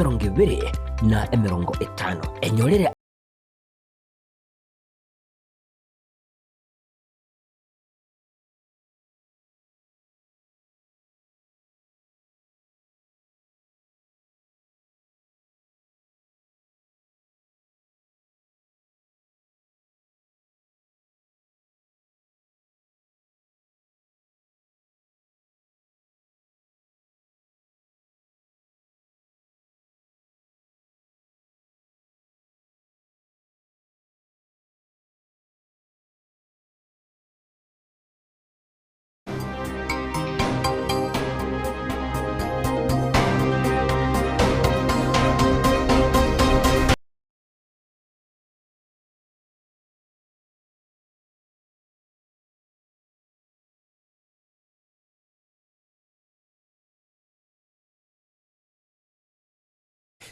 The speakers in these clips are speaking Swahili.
2050 enyorere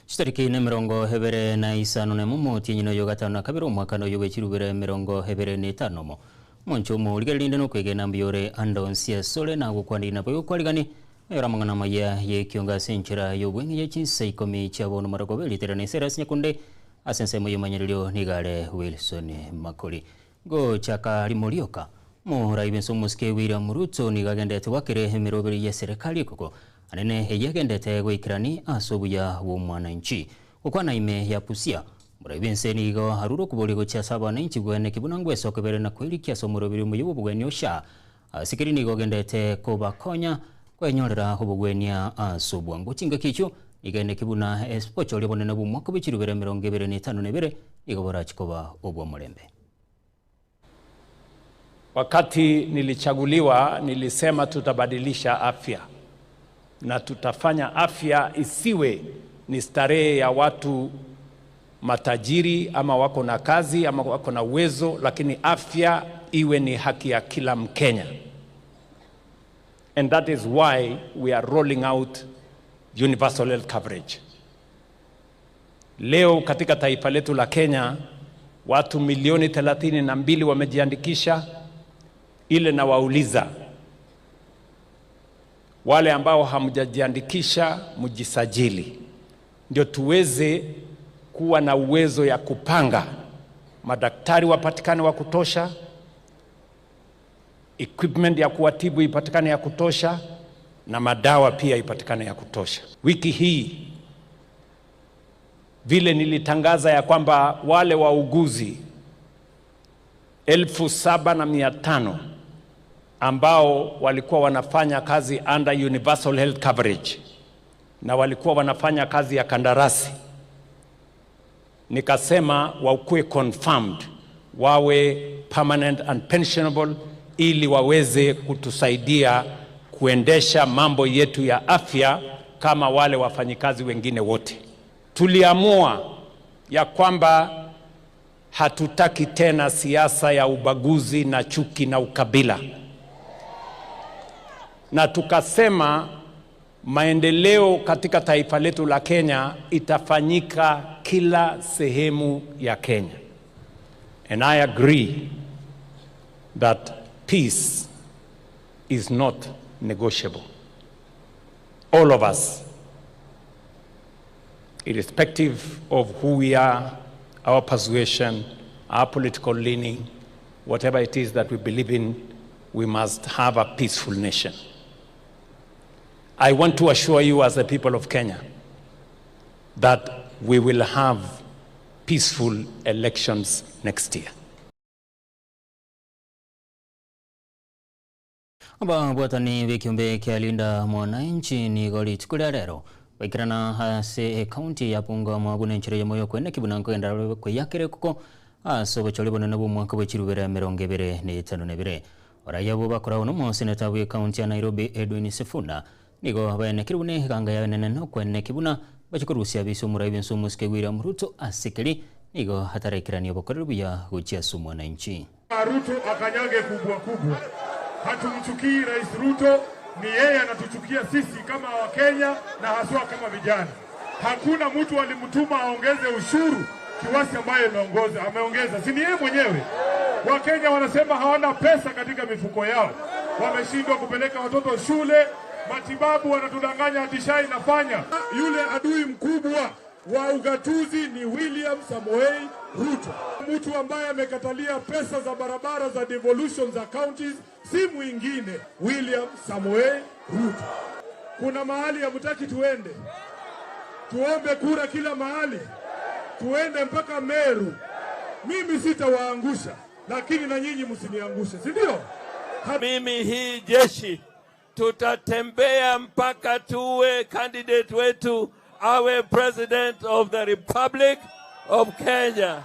Chitariki ne mirongo hebere na isano ne mumo tinyino yogatano na kabiro mwaka no yoge chirubere mirongo hebere ne tano mo. Moncho mo ligalinde no kwege na mbiyore andonsia sole na gukwandi na payo kwaligani. Yora mangana maya ye kionga senchera yogwengi ye chinsai komi chabo no maragobe literane seras nyakunde asense moyo manyelio nigale Wilson Makoli. Go chaka limolioka. Mo raibenso muske William Ruto nigagendete wakere hemiroberi ya serikali koko. Anene yagendete gwikirani asubuya wo mwananchi ukwana ime ya pusia murabense nigo haruro kuboli go cyasaba nanchi gwene kibunangwe sokebere na kweli kyaso murobiri mu yubugweni osha sikiri nigo gendete ko bakonya kwenyorera hubugwenia asubwa ngucinga kicho igene kibuna espocho libone na bumwako bikirubere 2025 igobora chikoba obwo mulembe. Wakati nilichaguliwa nilisema tutabadilisha afya na tutafanya afya isiwe ni starehe ya watu matajiri ama wako na kazi ama wako na uwezo, lakini afya iwe ni haki ya kila Mkenya. And that is why we are rolling out universal health coverage. Leo katika taifa letu la Kenya watu milioni 32 wamejiandikisha. Ile na wauliza wale ambao hamjajiandikisha mjisajili, ndio tuweze kuwa na uwezo ya kupanga madaktari wapatikane wa kutosha, equipment ya kuwatibu ipatikane ya kutosha, na madawa pia ipatikane ya kutosha. Wiki hii vile nilitangaza ya kwamba wale wauguzi 7,500 ambao walikuwa wanafanya kazi under universal health coverage na walikuwa wanafanya kazi ya kandarasi, nikasema wakuwe confirmed, wawe permanent and pensionable, ili waweze kutusaidia kuendesha mambo yetu ya afya kama wale wafanyikazi wengine wote. Tuliamua ya kwamba hatutaki tena siasa ya ubaguzi na chuki na ukabila, na tukasema maendeleo katika taifa letu la Kenya itafanyika kila sehemu ya Kenya. And I agree that peace is not negotiable. All of us, irrespective of who we are, our persuasion, our political leaning, whatever it is that we believe in, we must have a peaceful nation. I want to assure you as the people of Kenya that we will have peaceful elections next year. Aba bwatani vikiumbe kialinda mwananchi ni goli tukulero wakirana hase county ya Punga mwagune nchire ya moyo kwene kibunanko enda kweyakere kuko aso bacholibona nabo mwaka bachirubera 2025 oraya bo bakora uno mo senator we county ya Nairobi Edwin Sifuna nigo bane kirune ganga ya nene no kwene kibuna bachikurusia biso muraiben sumuske William Ruto asikeli nigo hatarekirani obokorero ya guchia sumu mwananchi. Ruto akanyage kubwa. Hatumchukii Rais Ruto, ni yeye anatuchukia sisi kama Wakenya na haswa kama vijana. Hakuna mtu alimtuma aongeze ushuru kiwasi ambaye ameongeza. Si ni yeye mwenyewe. Wakenya wanasema hawana pesa katika mifuko yao. Wameshindwa kupeleka watoto shule, Matibabu wanatudanganya ati SHA inafanya. Yule adui mkubwa wa ugatuzi ni William Samoei Ruto. Mtu ambaye amekatalia pesa za barabara za devolution za counties si mwingine William Samoei Ruto. Kuna mahali hamtaki tuende, tuombe kura kila mahali, tuende mpaka Meru. Mimi sitawaangusha, lakini na nyinyi msiniangushe, si ndio? Mimi hii jeshi tutatembea mpaka tuwe candidate wetu awe president of the Republic of Kenya.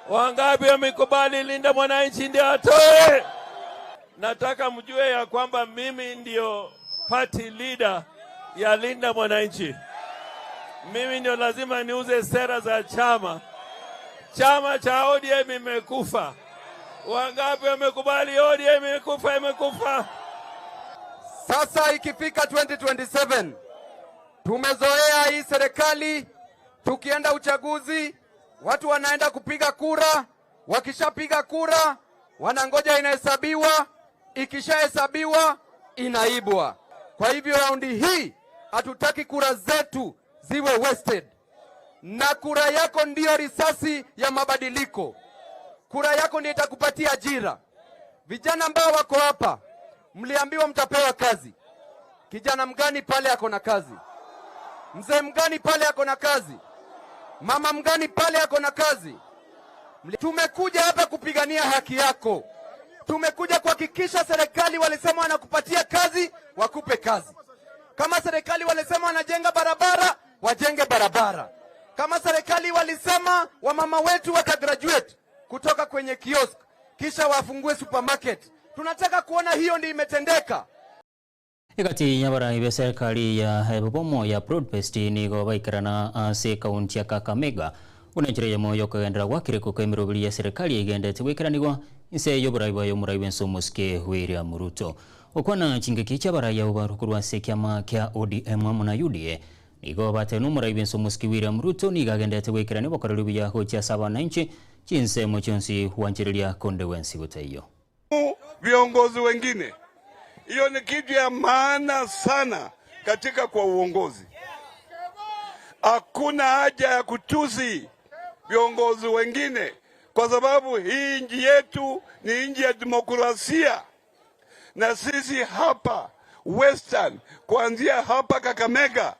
Wangapi wamekubali Linda Mwananchi ndio atoe? Nataka mjue ya kwamba mimi ndio party leader ya Linda Mwananchi. Mimi ndio lazima niuze sera za chama. Chama cha ODM imekufa. Wangapi wamekubali ODM imekufa? Imekufa. Sasa ikifika 2027 tumezoea hii serikali, tukienda uchaguzi watu wanaenda kupiga kura, wakishapiga kura wanangoja inahesabiwa, ikishahesabiwa inaibwa. Kwa hivyo raundi hii hatutaki kura zetu ziwe wasted, na kura yako ndiyo risasi ya mabadiliko. Kura yako ndiyo itakupatia ajira. Vijana ambao wako hapa, mliambiwa mtapewa kazi. Kijana mgani pale ako na kazi? Mzee mgani pale ako na kazi? Mama mgani pale ako na kazi? Tumekuja hapa kupigania haki yako. Tumekuja kuhakikisha serikali walisema wanakupatia kazi, wakupe kazi. Kama serikali walisema wanajenga barabara, wajenge barabara. Kama serikali walisema wamama wetu watagraduate kutoka kwenye kiosk kisha wafungue supermarket, tunataka kuona hiyo ndio imetendeka. Ikati nyabara ibe serikali ya bomo ya broadcast ni go baikarana ase kaunti ya Kakamega unenjere ya moyo kagendera wakire ko kemirobili ya serikali igende twikiranirwa ise yobora ibo yomuraiben somuske William Ruto okwana chingeki cyabara ya ubarukurwa sekyama kya ODM na UDA nigo batenu muraiben somuske William Ruto ni gagende twikirani bokaruri ya hocha 7 chinse mochonsi wanjirilia kondewensi utayo viongozi wengine. Hiyo ni kitu ya maana sana katika kwa uongozi. Hakuna haja ya kutusi viongozi wengine, kwa sababu hii nchi yetu ni nchi ya demokrasia, na sisi hapa Western, kuanzia hapa Kakamega,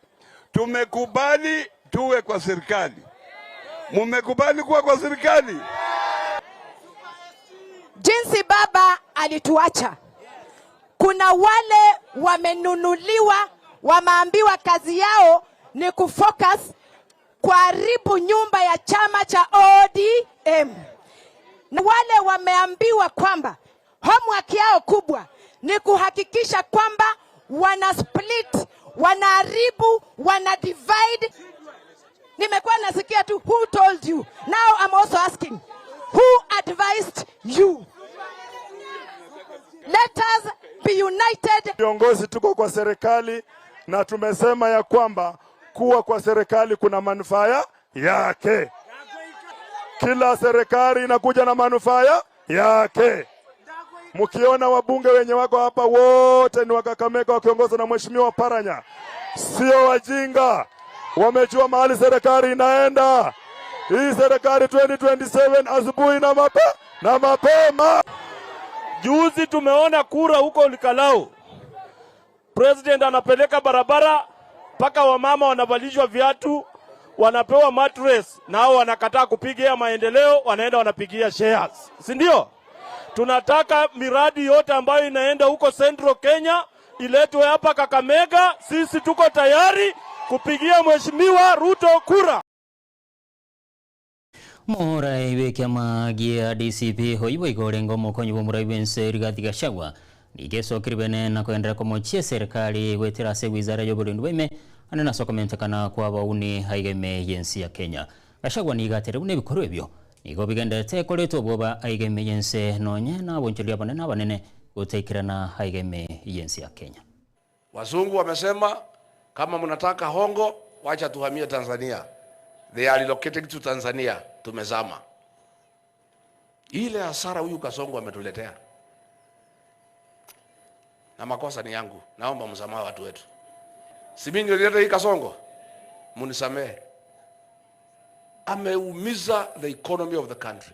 tumekubali tuwe kwa serikali. Mumekubali kuwa kwa serikali? Jinsi baba alituacha, kuna wale wamenunuliwa, wameambiwa kazi yao ni kufocus kuharibu nyumba ya chama cha ODM. Na wale wameambiwa kwamba homework yao kubwa ni kuhakikisha kwamba wana split, wanaharibu, wana divide. Nimekuwa nasikia tu who told you. Now I'm also asking, who advised you? Let us be united. Viongozi tuko kwa serikali na tumesema ya kwamba kuwa kwa serikali kuna manufaa yake. Kila serikali inakuja na manufaa yake. Mkiona wabunge wenye wako hapa wote ni Wakakamega wakiongozwa na Mheshimiwa Paranya. Sio wajinga. Wamejua mahali serikali inaenda. Hii serikali 2027 asubuhi na mapema. Juzi tumeona kura huko Likalau. President anapeleka barabara mpaka wamama wanavalishwa viatu, wanapewa mattress, nao wanakataa kupigia maendeleo, wanaenda wanapigia shares. Si ndio? Tunataka miradi yote ambayo inaenda huko Central Kenya iletwe hapa Kakamega. Sisi tuko tayari kupigia Mheshimiwa Ruto kura. Morai wekyama gia DCP hoibo igorengo mokonyi bo murai bense Rigathi Gachagua nigeso kiribene na kuendera komochie serikali wetera se wizara y'oburindu bweme anena sokomentekana kwa bauni haigeme yensi ya Kenya. Gachagua ni gatere bune bikoro ebyo nigo bigendete koleto boba haigeme yense nonye na bonchelia banene banene guteikirana haigeme yensi ya Kenya. Wazungu wamesema kama mnataka hongo wacha tuhamie Tanzania. They are relocating to Tanzania. Tumezama. Ile hasara huyu Kasongo ametuletea. na makosa ni yangu. Naomba msamaha watu wetu. Si mimi nilileta hii Kasongo, munisamehe. Ameumiza the economy of the country.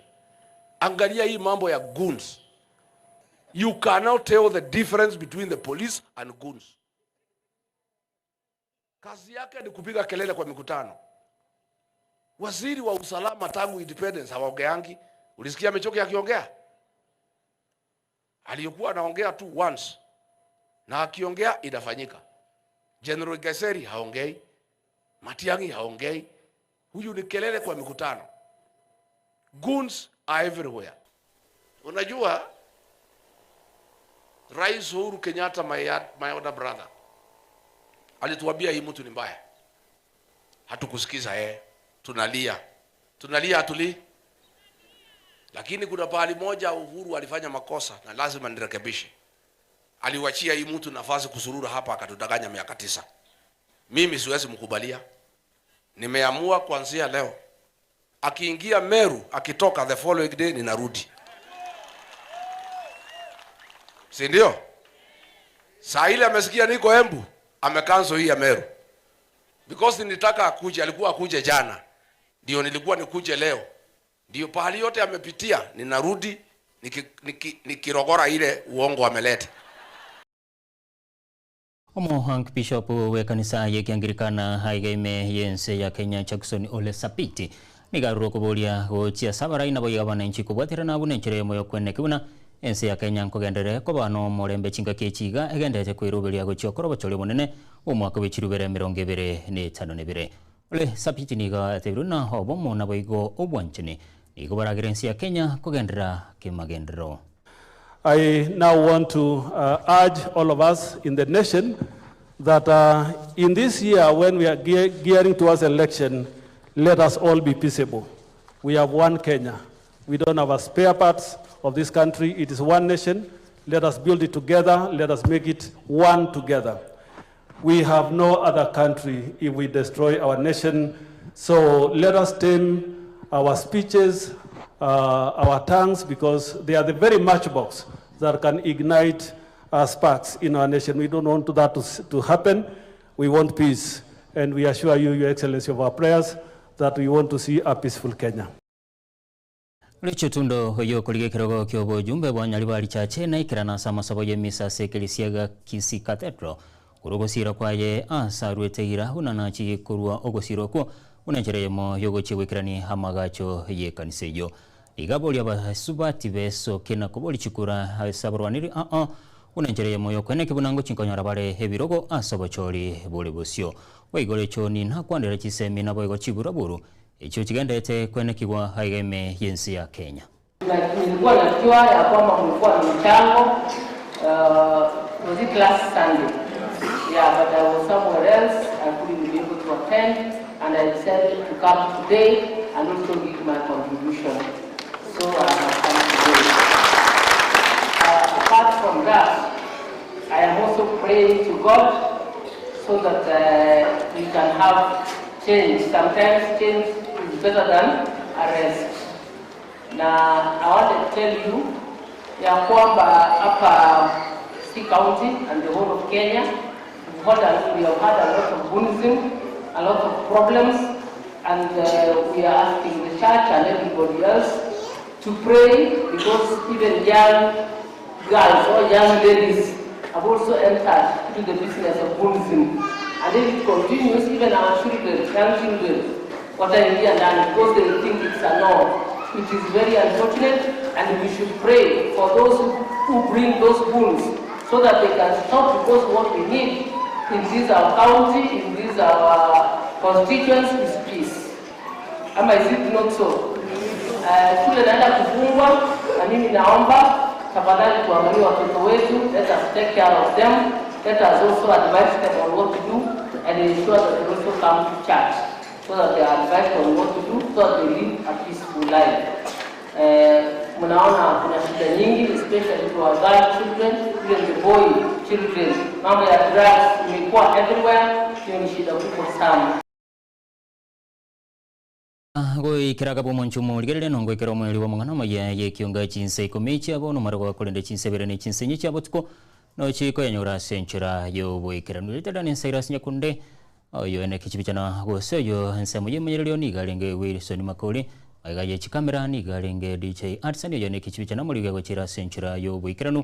Angalia hii mambo ya goons. You cannot tell the difference between the police and goons. Kazi yake ni kupiga kelele kwa mikutano. Waziri wa usalama tangu independence hawaongeangi. Ulisikia Michoki akiongea? Aliyokuwa anaongea tu once. Na akiongea inafanyika. General Geseri haongei. Matiang'i haongei. Huyu ni kelele kwa mikutano. Goons are everywhere. Unajua Rais Uhuru Kenyatta, my older brother, alituambia hii mtu ni mbaya. Hatukusikiza tunalia. Tunalia hatuli. Lakini kuna pahali moja Uhuru alifanya makosa na lazima nirekebishe. Aliwachia hii mtu nafasi kusurura hapa akatudanganya miaka 9. Mimi siwezi mkubalia. Nimeamua kuanzia leo akiingia Meru akitoka the following day ninarudi. Si ndio? Saa ile amesikia niko Embu, amekanzo hii ya Meru. Because nilitaka akuje, alikuwa akuje jana. Ndio nilikuwa nikuje leo. Ndio pahali yote amepitia, ninarudi nikirogora ile uongo ameleta. Hank Bishop we kanisa ya Kianglikana haigaime yense ya Kenya Jackson Ole Sapiti nigaruro kubolia gochia sabarai na boya bananchi kubwatira na bunenchire moyo kwene kibuna ense ya Kenya nkogendere ko bano morembe chinga kechiga egendete kwirubiria gochiokoro bachole munene umwaka w'ikirubere 2025 Ole Sapiti niga tebiruna obomo na boigo obwanchene nigo baragira ense ya Kenya kogendera kimagendero. I now want to urge all of us in the nation that in this year, when we are gearing towards election, let us all be peaceable. We have one Kenya. We don't have a spare parts of this country. It is one nation. Let us build it together. Let us make it one together. We have no other country if we destroy our nation. So let us tame our speeches, our tongues, because they are the very matchbox that can ignite sparks in our nation. We don't want that to happen. We want peace. And we assure you, Your Excellency, of our prayers that we want to see a peaceful Kenya. Lichutundo hoyo kulige kirogo kyobo jumbe bwanyali bali chache na ikirana sama sabo ye misa sekelisiaga kisi cathedral kurugosira kwaye asarwetegira hunanachi kurwa ogosiro ko unanjereyemo yogochewekirani hamagacho ye kaniseyo igaboli abasubati beso kena koboli chikura sabarwaniri unanjereyemo yokwene kibunango chinkonyara bare hebirogo asabochori bolebosyo waigole choni ntakwandera chisemi nabo igo chiburaburu icho kigendete kwene kigwa haigeme yensi ya Kenya. Nilikuwa najua ya kwamba mlikuwa na mchango was it last Sunday? Yeah, but I was somewhere else. I couldn't be able to attend, and I decided to come today and also give my contribution. So I have come today. Apart from that, I am also praying to God so that we can have change. Sometimes change is better than arrest. Now, I want to tell you, ya kwamba hapa Kisii County and the whole of Kenya, we have had a lot of bullying, a lot of problems, and we are asking the church and everybody else to pray, because even young girls or young ladies have also entered into the business of bullying. And if it continues, even our children, young children, wataingia ndani because they think it's a norm. It is very unfortunate, and we should pray for those who bring those bulls so that they can stop, because what we need in this our county, in this our constituency is peace. Is it not so? Shule naenda kufungwa, na mimi naomba tafadhali tuangalie watoto wetu, let us take care of them, let us also advise them on what to do and ensure that they also come to church, so that they are advised on what to do, so that they live a peaceful life. Mnaona kuna shida nyingi, especially to our girl children, even the boy children. Mambo ya drugs imekuwa everywhere, hiyo ni shida kubwa sana. Goi kiraga bomonchumo ligerere nongo ikero mweli wa mangana maye ye kionga chinse komechi abo no marago kulende chinse berene chinse nyichi abotko no chiko yenyura senchura yo boikiranu tadani Cyrus Nyakunde oyo ene kichibichana goseyo nsemo yemenyerero ni galenge Wilson Makoli magaye chikamera ni galenge DJ Artsan yo ene kichibichana muri gwa chira senchura yo boikiranu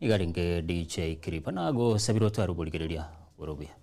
ni galenge DJ Kiripana go sabiro twaru boligereria borobuya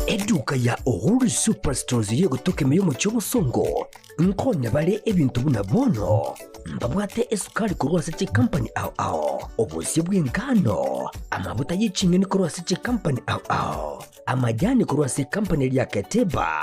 Eduka ya Uhuru Superstores yo gutoke meyo mu cyobusongo nkone bale ebintu bunabono mbabwate esukari ku Rwasichi Company ao obusi bw'ingano amavuta y'icingeni ku Rwasichi Company ao amajyani ku Rwasichi Company ya Keteba